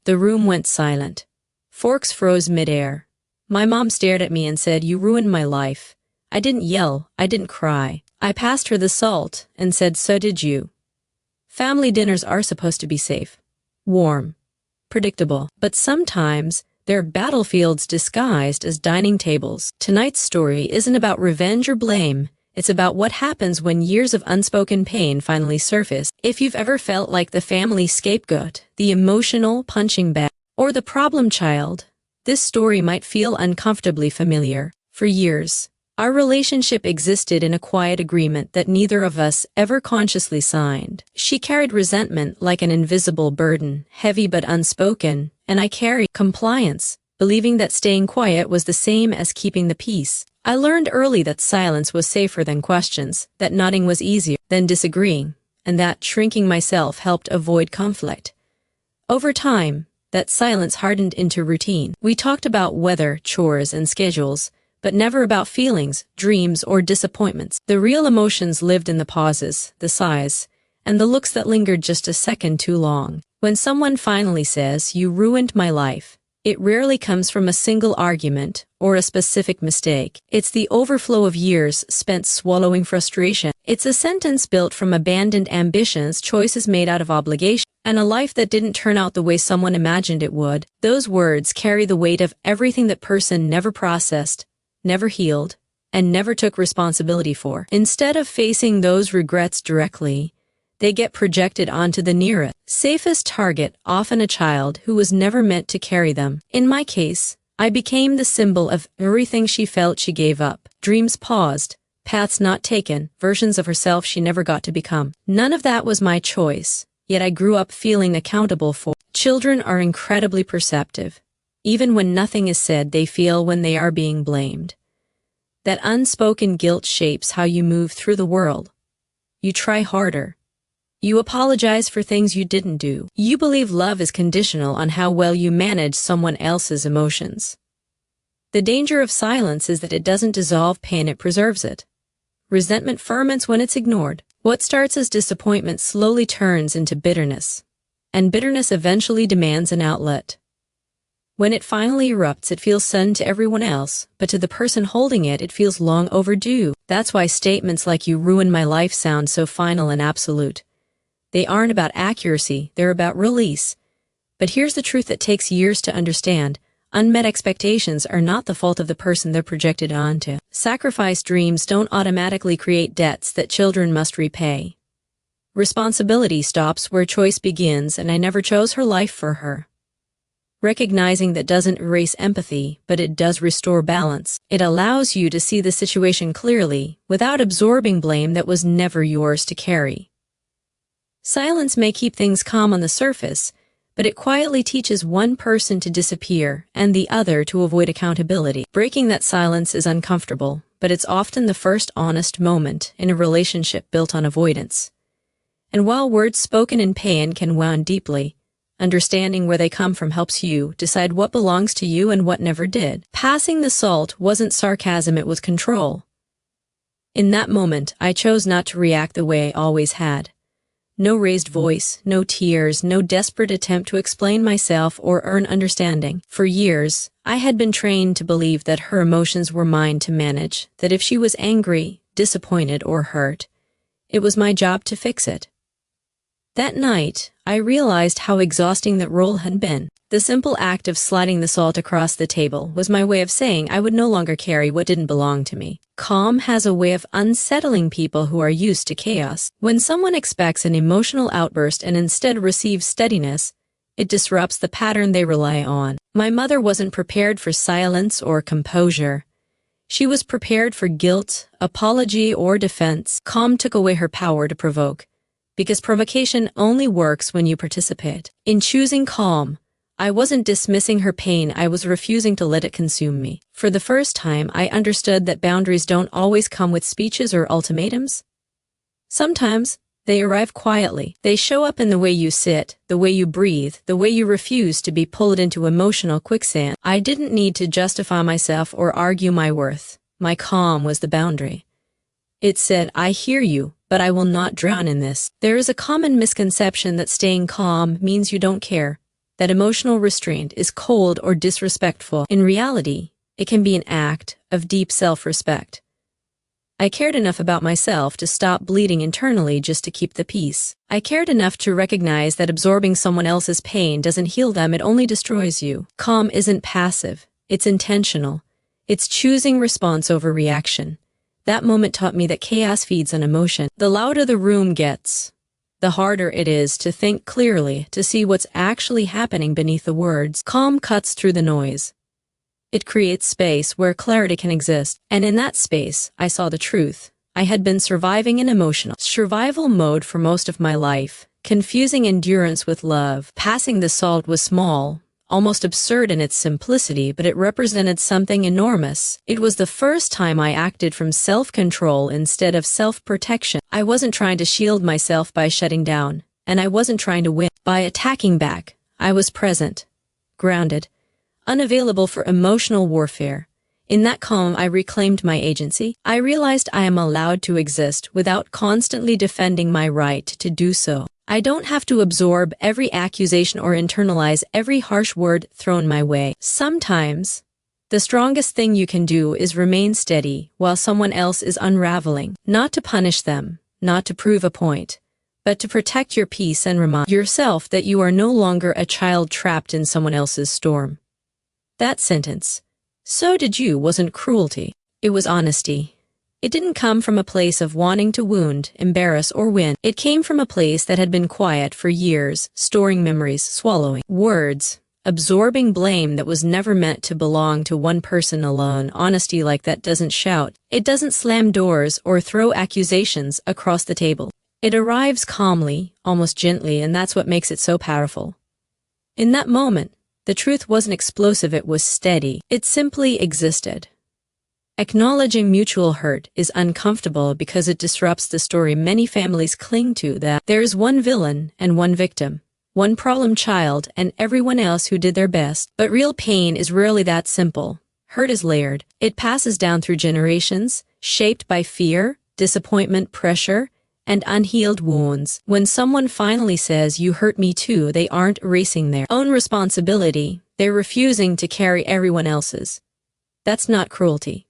The room went silent. Forks froze midair. My mom stared at me and said, "You ruined my life." I didn't yell, I didn't cry. I passed her the salt and said, "So did you." Family dinners are supposed to be safe, warm, predictable, but sometimes they're battlefields disguised as dining tables. Tonight's story isn't about revenge or blame. It's about what happens when years of unspoken pain finally surface. If you've ever felt like the family scapegoat, the emotional punching bag, or the problem child, this story might feel uncomfortably familiar. For years, our relationship existed in a quiet agreement that neither of us ever consciously signed. She carried resentment like an invisible burden, heavy but unspoken, and I carried compliance, believing that staying quiet was the same as keeping the peace. I learned early that silence was safer than questions, that nodding was easier than disagreeing, and that shrinking myself helped avoid conflict. Over time, that silence hardened into routine. We talked about weather, chores, and schedules, but never about feelings, dreams, or disappointments. The real emotions lived in the pauses, the sighs, and the looks that lingered just a second too long. When someone finally says, "You ruined my life," it rarely comes from a single argument or a specific mistake. It's the overflow of years spent swallowing frustration. It's a sentence built from abandoned ambitions, choices made out of obligation, and a life that didn't turn out the way someone imagined it would. Those words carry the weight of everything that person never processed, never healed, and never took responsibility for. Instead of facing those regrets directly, they get projected onto the nearest, safest target, often a child who was never meant to carry them. In my case, I became the symbol of everything she felt she gave up. Dreams paused, paths not taken, versions of herself she never got to become. None of that was my choice, yet I grew up feeling accountable for. Children are incredibly perceptive. Even when nothing is said, they feel when they are being blamed. That unspoken guilt shapes how you move through the world. You try harder. You apologize for things you didn't do. You believe love is conditional on how well you manage someone else's emotions. The danger of silence is that it doesn't dissolve pain, it preserves it. Resentment ferments when it's ignored. What starts as disappointment slowly turns into bitterness, and bitterness eventually demands an outlet. When it finally erupts, it feels sudden to everyone else, but to the person holding it, it feels long overdue. That's why statements like "you ruined my life" sound so final and absolute. They aren't about accuracy, they're about release. But here's the truth that takes years to understand. Unmet expectations are not the fault of the person they're projected onto. Sacrificed dreams don't automatically create debts that children must repay. Responsibility stops where choice begins, and I never chose her life for her. Recognizing that doesn't erase empathy, but it does restore balance. It allows you to see the situation clearly, without absorbing blame that was never yours to carry. Silence may keep things calm on the surface, but it quietly teaches one person to disappear and the other to avoid accountability. Breaking that silence is uncomfortable, but it's often the first honest moment in a relationship built on avoidance. And while words spoken in pain can wound deeply, understanding where they come from helps you decide what belongs to you and what never did. Passing the salt wasn't sarcasm, it was control. In that moment, I chose not to react the way I always had. No raised voice, no tears, no desperate attempt to explain myself or earn understanding. For years, I had been trained to believe that her emotions were mine to manage, that if she was angry, disappointed, or hurt, it was my job to fix it. That night, I realized how exhausting that role had been. The simple act of sliding the salt across the table was my way of saying I would no longer carry what didn't belong to me. Calm has a way of unsettling people who are used to chaos. When someone expects an emotional outburst and instead receives steadiness, it disrupts the pattern they rely on. My mother wasn't prepared for silence or composure. She was prepared for guilt, apology, or defense. Calm took away her power to provoke, because provocation only works when you participate. In choosing calm, I wasn't dismissing her pain, I was refusing to let it consume me. For the first time, I understood that boundaries don't always come with speeches or ultimatums. Sometimes, they arrive quietly. They show up in the way you sit, the way you breathe, the way you refuse to be pulled into emotional quicksand. I didn't need to justify myself or argue my worth. My calm was the boundary. It said, "I hear you, but I will not drown in this." There is a common misconception that staying calm means you don't care, that emotional restraint is cold or disrespectful. In reality, it can be an act of deep self-respect. I cared enough about myself to stop bleeding internally just to keep the peace. I cared enough to recognize that absorbing someone else's pain doesn't heal them, it only destroys you. Calm isn't passive, it's intentional. It's choosing response over reaction. That moment taught me that chaos feeds on emotion. The louder the room gets, the harder it is to think clearly, to see what's actually happening beneath the words. Calm cuts through the noise. It creates space where clarity can exist, and in that space, I saw the truth. I had been surviving in emotional survival mode for most of my life, confusing endurance with love. Passing the salt was small, almost absurd in its simplicity, but it represented something enormous. It was the first time I acted from self-control instead of self-protection. I wasn't trying to shield myself by shutting down, and I wasn't trying to win by attacking back. I was present, grounded, unavailable for emotional warfare. In that calm, I reclaimed my agency. I realized I am allowed to exist without constantly defending my right to do so. I don't have to absorb every accusation or internalize every harsh word thrown my way. Sometimes, the strongest thing you can do is remain steady while someone else is unraveling. Not to punish them, not to prove a point, but to protect your peace and remind yourself that you are no longer a child trapped in someone else's storm. That sentence, "So did you," wasn't cruelty. It was honesty. It didn't come from a place of wanting to wound, embarrass, or win. It came from a place that had been quiet for years, storing memories, swallowing words, absorbing blame that was never meant to belong to one person alone. Honesty like that doesn't shout. It doesn't slam doors or throw accusations across the table. It arrives calmly, almost gently, and that's what makes it so powerful. In that moment, the truth wasn't explosive, it was steady. It simply existed. Acknowledging mutual hurt is uncomfortable because it disrupts the story many families cling to, that there's one villain and one victim, one problem child and everyone else who did their best. But real pain is rarely that simple. Hurt is layered. It passes down through generations, shaped by fear, disappointment, pressure, and unhealed wounds. When someone finally says, "You hurt me too," they aren't erasing their own responsibility. They're refusing to carry everyone else's. That's not cruelty.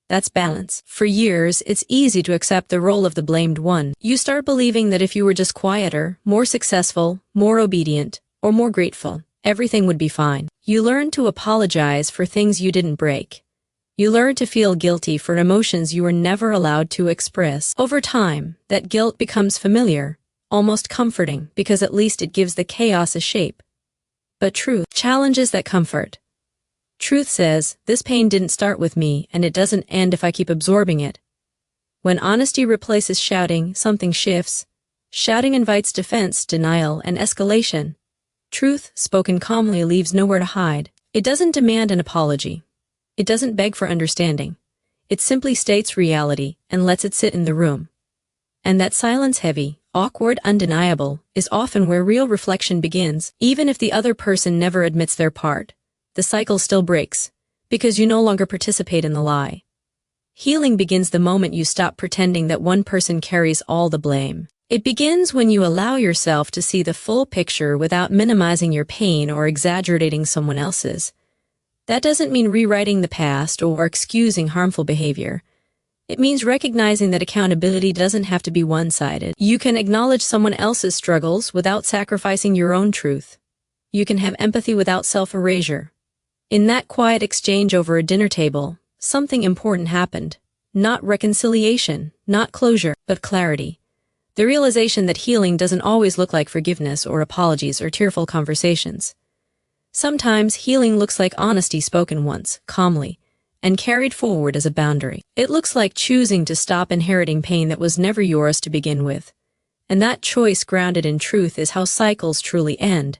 That's balance. For years, it's easy to accept the role of the blamed one. You start believing that if you were just quieter, more successful, more obedient, or more grateful, everything would be fine. You learn to apologize for things you didn't break. You learn to feel guilty for emotions you were never allowed to express. Over time, that guilt becomes familiar, almost comforting, because at least it gives the chaos a shape. But truth challenges that comfort. Truth says, this pain didn't start with me, and it doesn't end if I keep absorbing it. When honesty replaces shouting, something shifts. Shouting invites defense, denial, and escalation. Truth, spoken calmly, leaves nowhere to hide. It doesn't demand an apology. It doesn't beg for understanding. It simply states reality and lets it sit in the room. And that silence, heavy, awkward, undeniable, is often where real reflection begins. Even if the other person never admits their part, the cycle still breaks, because you no longer participate in the lie. Healing begins the moment you stop pretending that one person carries all the blame. It begins when you allow yourself to see the full picture without minimizing your pain or exaggerating someone else's. That doesn't mean rewriting the past or excusing harmful behavior. It means recognizing that accountability doesn't have to be one-sided. You can acknowledge someone else's struggles without sacrificing your own truth. You can have empathy without self-erasure. In that quiet exchange over a dinner table, something important happened. Not reconciliation, not closure, but clarity. The realization that healing doesn't always look like forgiveness or apologies or tearful conversations. Sometimes healing looks like honesty spoken once, calmly, and carried forward as a boundary. It looks like choosing to stop inheriting pain that was never yours to begin with. And that choice grounded in truth is how cycles truly end.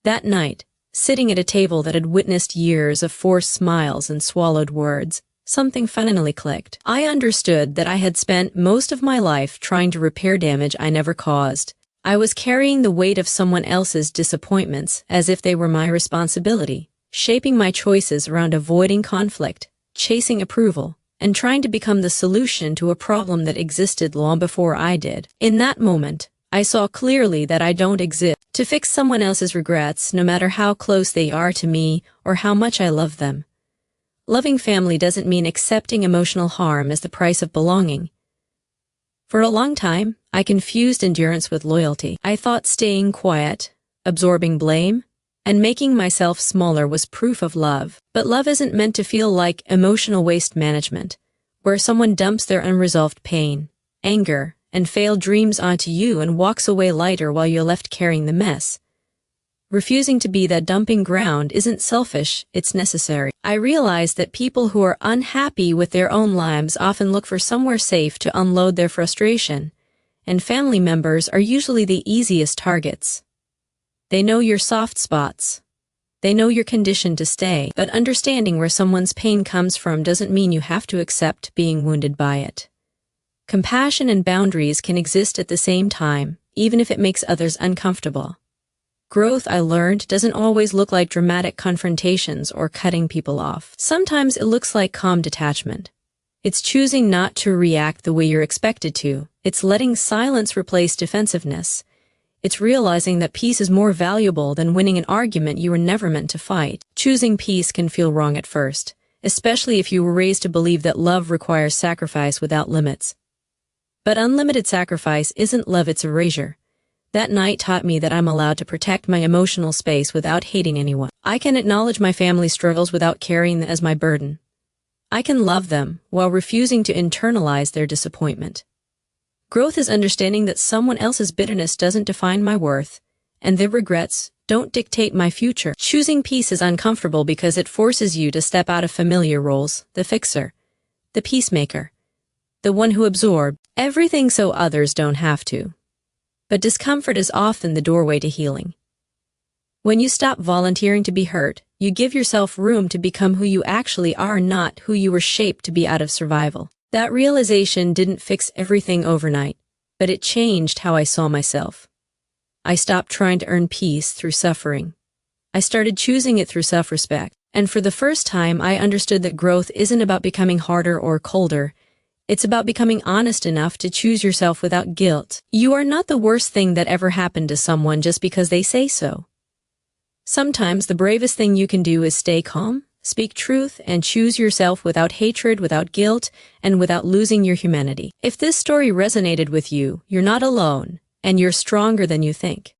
That night, sitting at a table that had witnessed years of forced smiles and swallowed words, something finally clicked. I understood that I had spent most of my life trying to repair damage I never caused. I was carrying the weight of someone else's disappointments as if they were my responsibility, shaping my choices around avoiding conflict, chasing approval, and trying to become the solution to a problem that existed long before I did. In that moment, I saw clearly that I don't exist to fix someone else's regrets, no matter how close they are to me or how much I love them. Loving family doesn't mean accepting emotional harm as the price of belonging. For a long time, I confused endurance with loyalty. I thought staying quiet, absorbing blame, and making myself smaller was proof of love. But love isn't meant to feel like emotional waste management, where someone dumps their unresolved pain, anger, and failed dreams onto you and walks away lighter while you're left carrying the mess. Refusing to be that dumping ground isn't selfish, it's necessary. I realized that people who are unhappy with their own lives often look for somewhere safe to unload their frustration, and family members are usually the easiest targets. They know your soft spots. They know you're conditioned to stay, but understanding where someone's pain comes from doesn't mean you have to accept being wounded by it. Compassion and boundaries can exist at the same time, even if it makes others uncomfortable. Growth, I learned, doesn't always look like dramatic confrontations or cutting people off. Sometimes it looks like calm detachment. It's choosing not to react the way you're expected to. It's letting silence replace defensiveness. It's realizing that peace is more valuable than winning an argument you were never meant to fight. Choosing peace can feel wrong at first, especially if you were raised to believe that love requires sacrifice without limits. But unlimited sacrifice isn't love, it's erasure. That night taught me that I'm allowed to protect my emotional space without hating anyone. I can acknowledge my family's struggles without carrying them as my burden. I can love them while refusing to internalize their disappointment. Growth is understanding that someone else's bitterness doesn't define my worth, and their regrets don't dictate my future. Choosing peace is uncomfortable because it forces you to step out of familiar roles: the fixer, the peacemaker, the one who absorbs everything so others don't have to. But discomfort is often the doorway to healing. When you stop volunteering to be hurt, you give yourself room to become who you actually are, not who you were shaped to be out of survival. That realization didn't fix everything overnight, but it changed how I saw myself. I stopped trying to earn peace through suffering. I started choosing it through self-respect. And for the first time, I understood that growth isn't about becoming harder or colder. It's about becoming honest enough to choose yourself without guilt. You are not the worst thing that ever happened to someone just because they say so. Sometimes the bravest thing you can do is stay calm, speak truth, and choose yourself without hatred, without guilt, and without losing your humanity. If this story resonated with you, you're not alone, and you're stronger than you think.